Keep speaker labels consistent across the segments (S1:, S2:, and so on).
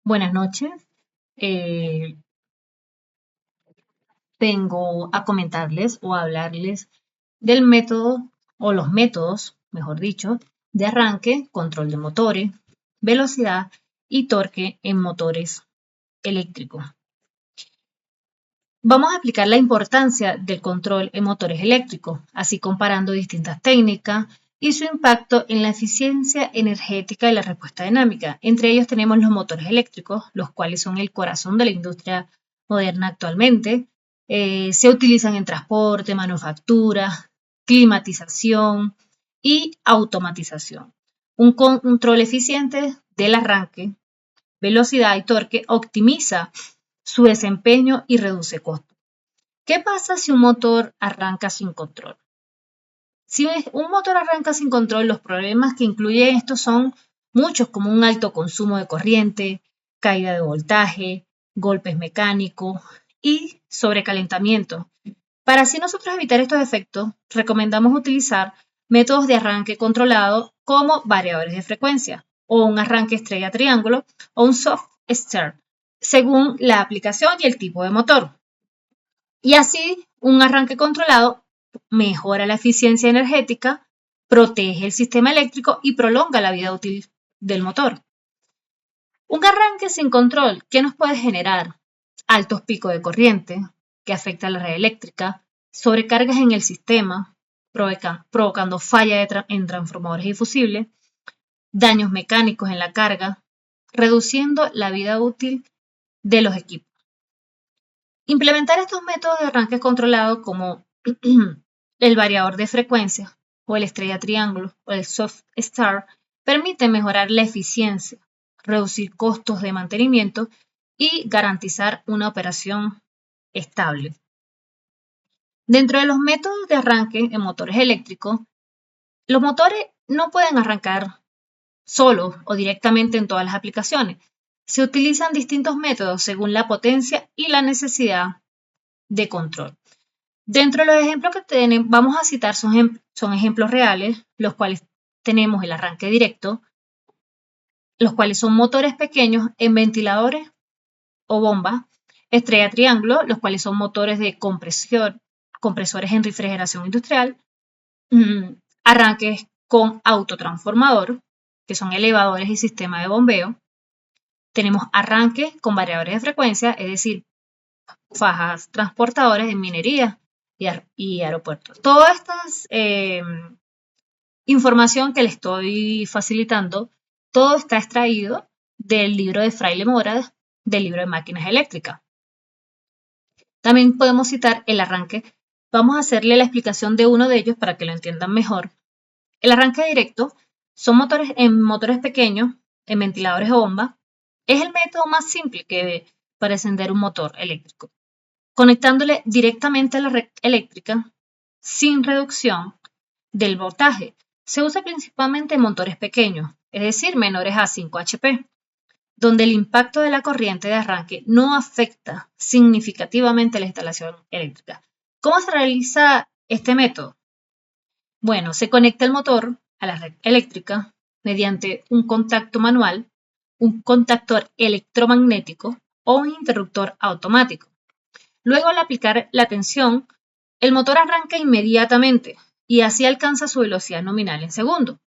S1: Buenas noches. Eh, Vengo a comentarles o a hablarles del método o los métodos, mejor dicho, de arranque, control de motores, velocidad y torque en motores eléctricos. Vamos a explicar la importancia del control en motores eléctricos, así comparando distintas técnicas y su impacto en la eficiencia energética y la respuesta dinámica. Entre ellos tenemos los motores eléctricos, los cuales son el corazón de la industria moderna actualmente. Se utilizan en transporte, manufactura, climatización y automatización. Un control eficiente del arranque, velocidad y torque optimiza su desempeño y reduce costos. ¿Qué pasa si un motor arranca sin control? Si un motor arranca sin control, los problemas que incluye esto son muchos, como un alto consumo de corriente, caída de voltaje, golpes mecánicos y sobrecalentamiento. Para así nosotros evitar estos efectos, recomendamos utilizar métodos de arranque controlado como variadores de frecuencia o un arranque estrella triángulo o un soft start, según la aplicación y el tipo de motor. Y así, un arranque controlado mejora la eficiencia energética, protege el sistema eléctrico y prolonga la vida útil del motor. Un arranque sin control, ¿qué nos puede generar? Altos picos de corriente, que afecta a la red eléctrica, sobrecargas en el sistema, provocando falla en transformadores y fusibles, daños mecánicos en la carga, reduciendo la vida útil de los equipos. Implementar estos métodos de arranque controlado como el variador de frecuencia o el estrella triángulo o el soft start permite mejorar la eficiencia, reducir costos de mantenimiento y garantizar una operación estable. Dentro de los métodos de arranque en motores eléctricos, los motores no pueden arrancar solos o directamente en todas las aplicaciones. Se utilizan distintos métodos según la potencia y la necesidad de control. Dentro de los ejemplos que vamos a citar son ejemplos reales, los cuales tenemos el arranque directo, los cuales son motores pequeños en ventiladores o bombas, estrella triángulo, los cuales son motores de compresión, compresores en refrigeración industrial, arranques con autotransformador, que son elevadores y sistemas de bombeo. Tenemos arranques con variadores de frecuencia, es decir, fajas transportadoras en minería y aeropuertos. Toda esta información que le estoy facilitando, todo está extraído del libro de Fraile Mora, del libro de máquinas eléctricas. También podemos citar el arranque. Vamos a hacerle la explicación de uno de ellos para que lo entiendan mejor. El arranque directo son motores en motores pequeños, en ventiladores o bombas. Es el método más simple para encender un motor eléctrico, conectándole directamente a la red eléctrica sin reducción del voltaje. Se usa principalmente en motores pequeños, es decir, menores a 5 HP, donde el impacto de la corriente de arranque no afecta significativamente la instalación eléctrica. ¿Cómo se realiza este método? Bueno, se conecta el motor a la red eléctrica mediante un contacto manual, un contactor electromagnético o un interruptor automático. Luego, al aplicar la tensión, el motor arranca inmediatamente y así alcanza su velocidad nominal en segundos.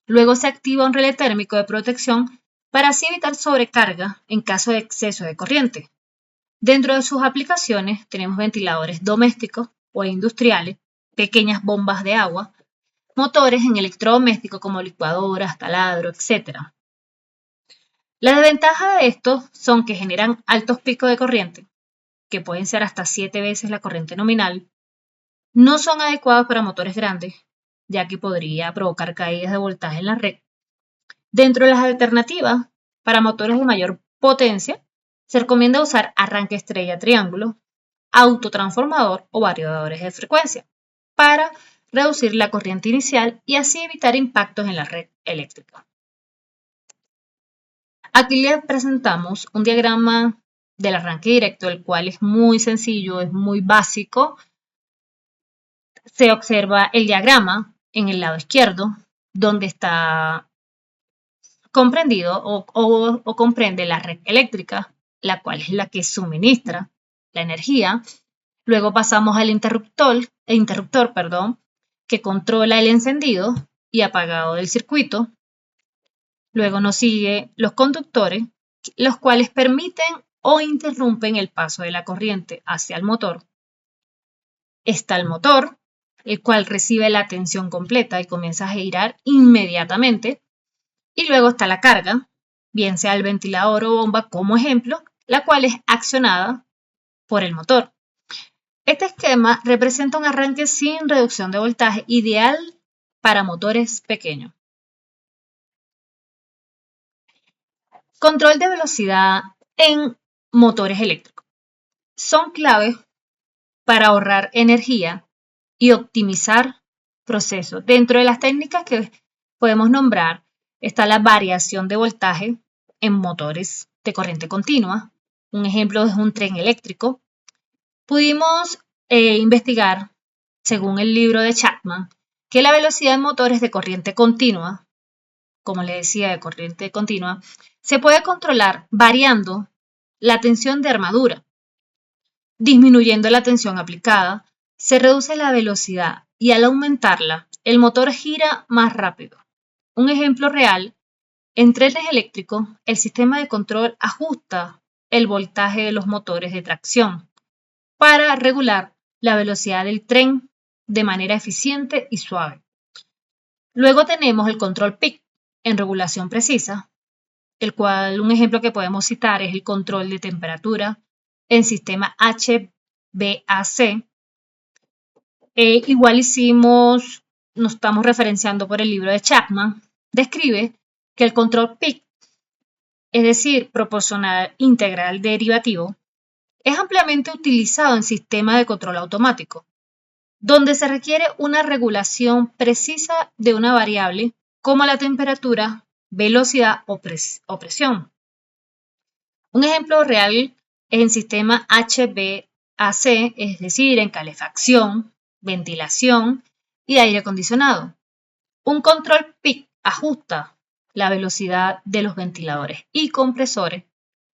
S1: Luego se activa un relé térmico de protección para así evitar sobrecarga en caso de exceso de corriente. Dentro de sus aplicaciones tenemos ventiladores domésticos o industriales, pequeñas bombas de agua, motores en electrodomésticos como licuadoras, taladro, etc. Las desventajas de estos son que generan altos picos de corriente, que pueden ser hasta 7 veces la corriente nominal. No son adecuados para motores grandes, ya que podría provocar caídas de voltaje en la red. Dentro de las alternativas, para motores de mayor potencia, se recomienda usar arranque estrella triángulo, autotransformador o variadores de frecuencia para reducir la corriente inicial y así evitar impactos en la red eléctrica. Aquí les presentamos un diagrama del arranque directo, el cual es muy sencillo, es muy básico. Se observa el diagrama en el lado izquierdo, donde está comprendido o comprende la red eléctrica, la cual es la que suministra la energía. Luego pasamos al interruptor, que controla el encendido y apagado del circuito. Luego nos sigue los conductores, los cuales permiten o interrumpen el paso de la corriente hacia el motor. Está el motor, el cual recibe la tensión completa y comienza a girar inmediatamente. Y luego está la carga, bien sea el ventilador o bomba como ejemplo, la cual es accionada por el motor. Este esquema representa un arranque sin reducción de voltaje, ideal para motores pequeños. Control de velocidad en motores eléctricos. Son claves para ahorrar energía y optimizar procesos. Dentro de las técnicas que podemos nombrar está la variación de voltaje en motores de corriente continua. Un ejemplo es un tren eléctrico. Pudimos investigar, según el libro de Chapman, que la velocidad en motores de corriente continua, como le decía, de corriente continua, se puede controlar variando la tensión de armadura. Disminuyendo la tensión aplicada, se reduce la velocidad y al aumentarla, el motor gira más rápido. Un ejemplo real, en trenes eléctricos, el sistema de control ajusta el voltaje de los motores de tracción para regular la velocidad del tren de manera eficiente y suave. Luego tenemos el control peak en regulación precisa, el cual un ejemplo que podemos citar es el control de temperatura en sistema HVAC. Igual nos estamos referenciando por el libro de Chapman, describe que el control peak, es decir, proporcional integral derivativo, es ampliamente utilizado en sistemas de control automático, donde se requiere una regulación precisa de una variable como la temperatura, velocidad o presión. Un ejemplo real es en sistema HVAC, es decir, en calefacción, ventilación y aire acondicionado. Un control peak ajusta la velocidad de los ventiladores y compresores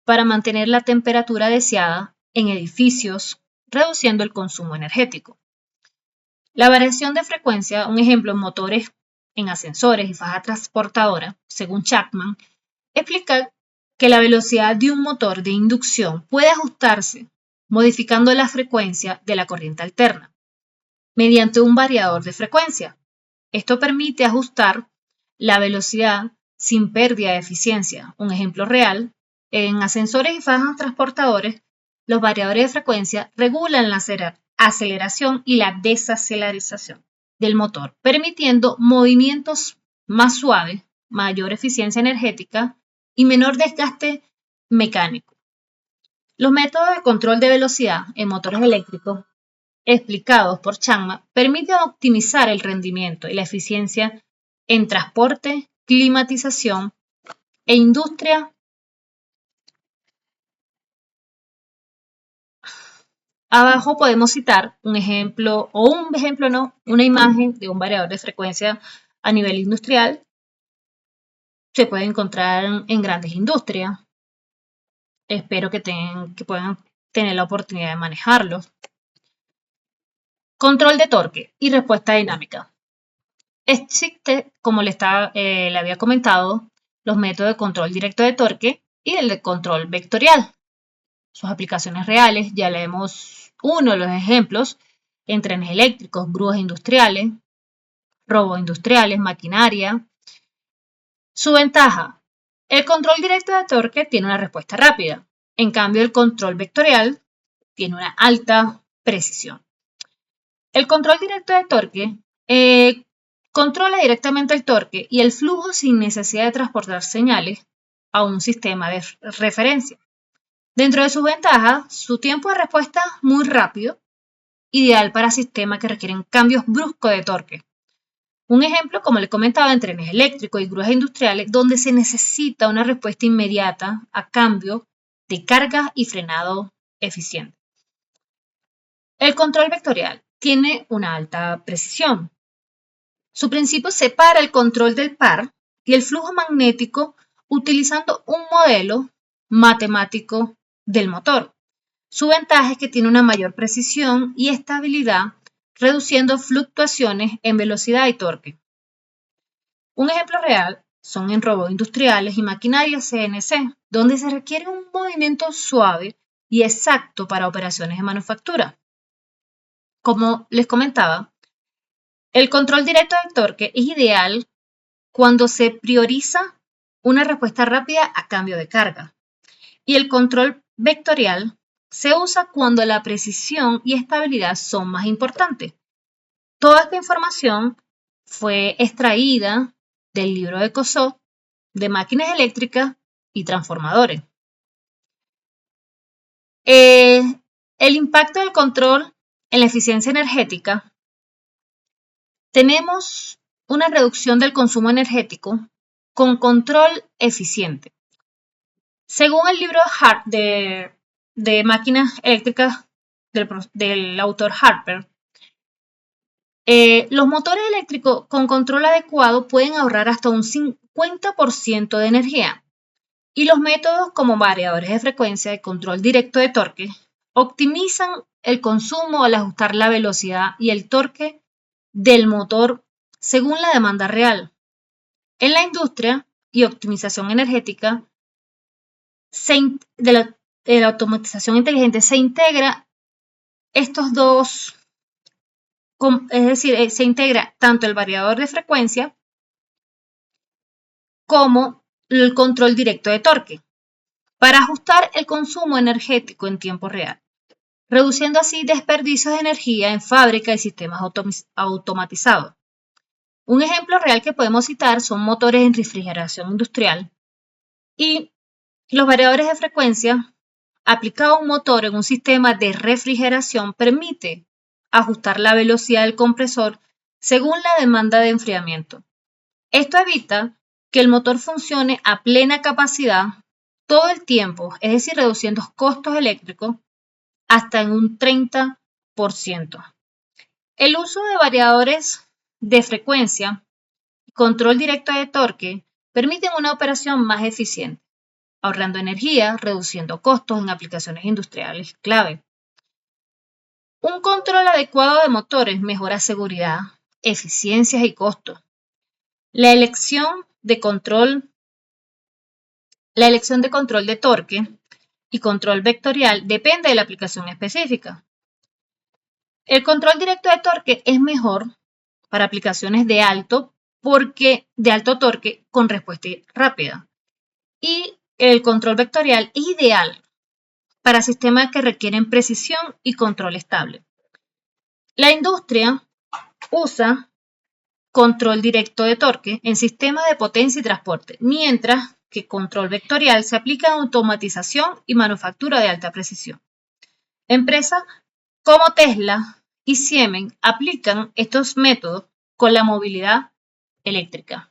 S1: para mantener la temperatura deseada en edificios, reduciendo el consumo energético. La variación de frecuencia, un ejemplo en motores, en ascensores y faja transportadora, según Chapman, explica que la velocidad de un motor de inducción puede ajustarse modificando la frecuencia de la corriente alterna mediante un variador de frecuencia. Esto permite ajustar la velocidad sin pérdida de eficiencia. Un ejemplo real, en ascensores y fajas transportadores, los variadores de frecuencia regulan la aceleración y la desaceleración del motor, permitiendo movimientos más suaves, mayor eficiencia energética y menor desgaste mecánico. Los métodos de control de velocidad en motores eléctricos explicados por Chapman permiten optimizar el rendimiento y la eficiencia en transporte, climatización e industria. Abajo podemos citar una imagen de un variador de frecuencia a nivel industrial. Se puede encontrar en grandes industrias. Espero que puedan tener la oportunidad de manejarlo. Control de torque y respuesta dinámica. Existe, como le había comentado, los métodos de control directo de torque y el de control vectorial. Sus aplicaciones reales, ya leemos uno de los ejemplos en trenes eléctricos, grúas industriales, robos industriales, maquinaria. Su ventaja, el control directo de torque tiene una respuesta rápida. En cambio, el control vectorial tiene una alta precisión. El control directo de torque controla directamente el torque y el flujo sin necesidad de transportar señales a un sistema de referencia. Dentro de sus ventajas, su tiempo de respuesta muy rápido, ideal para sistemas que requieren cambios bruscos de torque. Un ejemplo, como les comentaba, en trenes eléctricos y grúas industriales, donde se necesita una respuesta inmediata a cambio de carga y frenado eficiente. El control vectorial tiene una alta precisión. Su principio separa el control del par, y el flujo magnético utilizando un modelo matemático del motor. Su ventaja es que tiene una mayor precisión y estabilidad, reduciendo fluctuaciones en velocidad y torque. Un ejemplo real son en robots industriales y maquinaria CNC, donde se requiere un movimiento suave y exacto para operaciones de manufactura. Como les comentaba, el control directo del torque es ideal cuando se prioriza una respuesta rápida a cambio de carga. Y el control vectorial se usa cuando la precisión y estabilidad son más importantes. Toda esta información fue extraída del libro de Cossot de máquinas eléctricas y transformadores. El impacto del control en la eficiencia energética. Tenemos una reducción del consumo energético con control eficiente. Según el libro de máquinas eléctricas del autor Harper, los motores eléctricos con control adecuado pueden ahorrar hasta un 50% de energía. Y los métodos como variadores de frecuencia y control directo de torque optimizan el consumo al ajustar la velocidad y el torque del motor según la demanda real. En la industria y optimización energética de la automatización inteligente se integra estos dos, es decir, se integra tanto el variador de frecuencia como el control directo de torque para ajustar el consumo energético en tiempo real, reduciendo así desperdicios de energía en fábrica y sistemas automatizados. Un ejemplo real que podemos citar son motores en refrigeración industrial y los variadores de frecuencia aplicado a un motor en un sistema de refrigeración permite ajustar la velocidad del compresor según la demanda de enfriamiento. Esto evita que el motor funcione a plena capacidad todo el tiempo, es decir, reduciendo costos eléctricos hasta en un 30%. El uso de variadores de frecuencia y control directo de torque permiten una operación más eficiente, ahorrando energía, reduciendo costos en aplicaciones industriales clave. Un control adecuado de motores mejora seguridad, eficiencias y costos. La elección de control de torque y control vectorial depende de la aplicación específica. El control directo de torque es mejor para aplicaciones de alto torque con respuesta rápida. Y el control vectorial es ideal para sistemas que requieren precisión y control estable. La industria usa control directo de torque en sistemas de potencia y transporte, mientras que control vectorial se aplica en automatización y manufactura de alta precisión. Empresas como Tesla y Siemens aplican estos métodos con la movilidad eléctrica.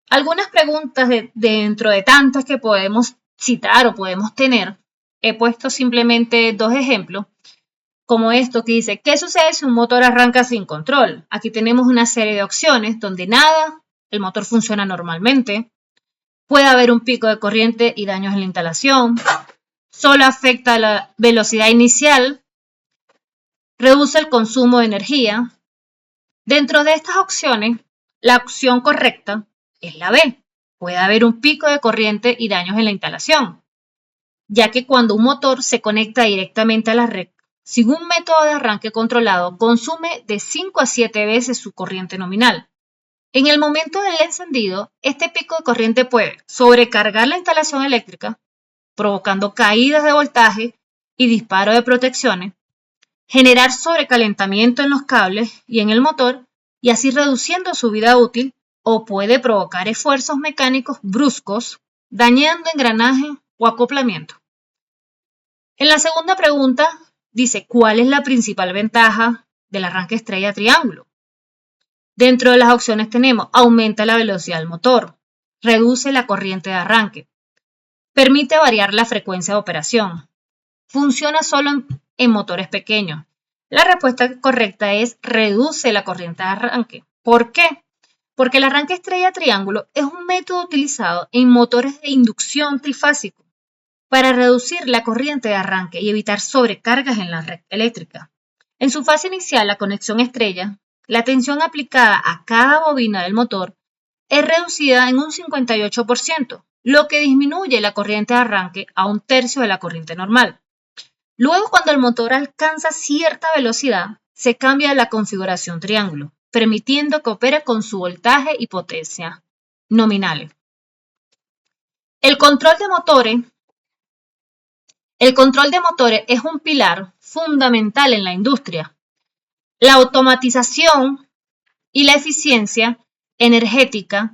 S1: Algunas preguntas dentro de tantas que podemos citar o podemos tener, he puesto simplemente dos ejemplos, como esto que dice, ¿qué sucede si un motor arranca sin control? Aquí tenemos una serie de opciones donde nada, el motor funciona normalmente, puede haber un pico de corriente y daños en la instalación, solo afecta la velocidad inicial, reduce el consumo de energía. Dentro de estas opciones, la opción correcta es la B. Puede haber un pico de corriente y daños en la instalación, ya que cuando un motor se conecta directamente a la red, sin un método de arranque controlado, consume de 5 a 7 veces su corriente nominal. En el momento del encendido, este pico de corriente puede sobrecargar la instalación eléctrica, provocando caídas de voltaje y disparo de protecciones, generar sobrecalentamiento en los cables y en el motor, y así reduciendo su vida útil, o puede provocar esfuerzos mecánicos bruscos, dañando engranaje o acoplamiento. En la segunda pregunta dice, ¿cuál es la principal ventaja del arranque estrella triángulo? Dentro de las opciones tenemos, aumenta la velocidad del motor, reduce la corriente de arranque, permite variar la frecuencia de operación, funciona solo en motores pequeños. La respuesta correcta es reduce la corriente de arranque. ¿Por qué? Porque el arranque estrella-triángulo es un método utilizado en motores de inducción trifásico para reducir la corriente de arranque y evitar sobrecargas en la red eléctrica. En su fase inicial, la conexión estrella, la tensión aplicada a cada bobina del motor es reducida en un 58%, lo que disminuye la corriente de arranque a un tercio de la corriente normal. Luego, cuando el motor alcanza cierta velocidad, se cambia la configuración triángulo, permitiendo que opere con su voltaje y potencia nominales. El control de motores es un pilar fundamental en la industria. La automatización y la eficiencia energética.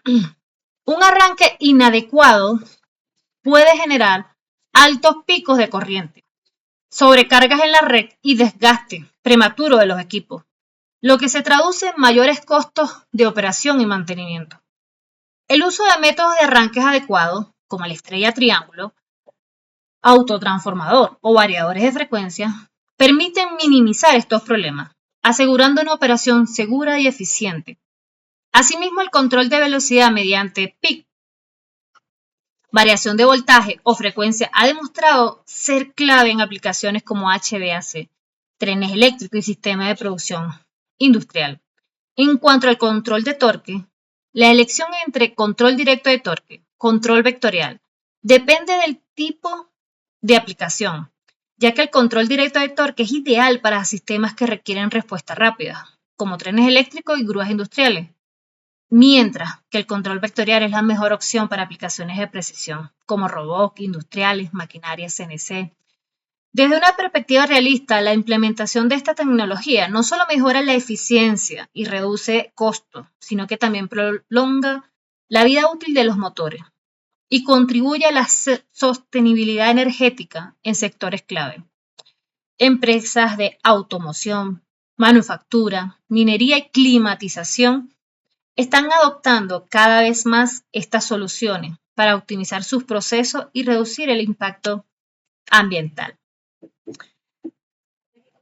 S1: Un arranque inadecuado puede generar altos picos de corriente, sobrecargas en la red y desgaste prematuro de los equipos, lo que se traduce en mayores costos de operación y mantenimiento. El uso de métodos de arranques adecuados, como la estrella triángulo, autotransformador o variadores de frecuencia, permiten minimizar estos problemas, asegurando una operación segura y eficiente. Asimismo, el control de velocidad mediante PIC, variación de voltaje o frecuencia, ha demostrado ser clave en aplicaciones como HVAC, trenes eléctricos y sistemas de producción industrial. En cuanto al control de torque, la elección entre control directo de torque, control vectorial, depende del tipo de aplicación, ya que el control directo de torque es ideal para sistemas que requieren respuesta rápida, como trenes eléctricos y grúas industriales, mientras que el control vectorial es la mejor opción para aplicaciones de precisión, como robots industriales, maquinaria CNC. Desde una perspectiva realista, la implementación de esta tecnología no solo mejora la eficiencia y reduce costos, sino que también prolonga la vida útil de los motores y contribuye a la sostenibilidad energética en sectores clave. Empresas de automoción, manufactura, minería y climatización están adoptando cada vez más estas soluciones para optimizar sus procesos y reducir el impacto ambiental.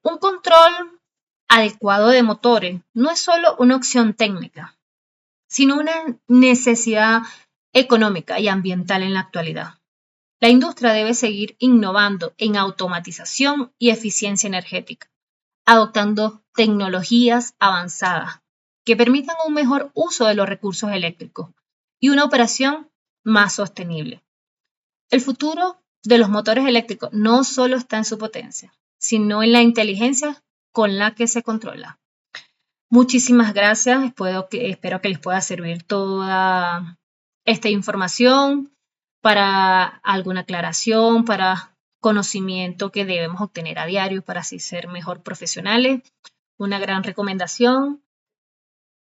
S1: Un control adecuado de motores no es solo una opción técnica, sino una necesidad económica y ambiental en la actualidad. La industria debe seguir innovando en automatización y eficiencia energética, adoptando tecnologías avanzadas que permitan un mejor uso de los recursos eléctricos y una operación más sostenible. El futuro de los motores eléctricos no solo está en su potencia, sino en la inteligencia con la que se controla. Muchísimas gracias, espero que les pueda servir toda esta información para alguna aclaración, para conocimiento que debemos obtener a diario para así ser mejor profesionales. Una gran recomendación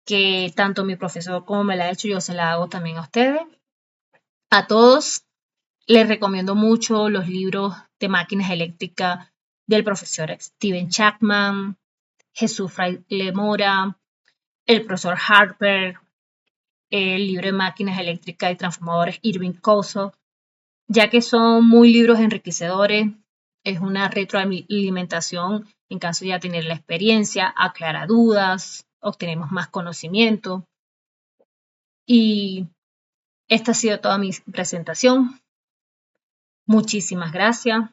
S1: que tanto mi profesor como me la ha hecho, yo se la hago también a ustedes. A todos les recomiendo mucho los libros de máquinas eléctricas del profesor Steven Chapman, Jesús Fraile Mora, el profesor Harper, el libro de máquinas eléctricas y transformadores Irving Couso, ya que son muy libros enriquecedores, es una retroalimentación en caso de ya tener la experiencia, aclara dudas, obtenemos más conocimiento. Y esta ha sido toda mi presentación. Muchísimas gracias.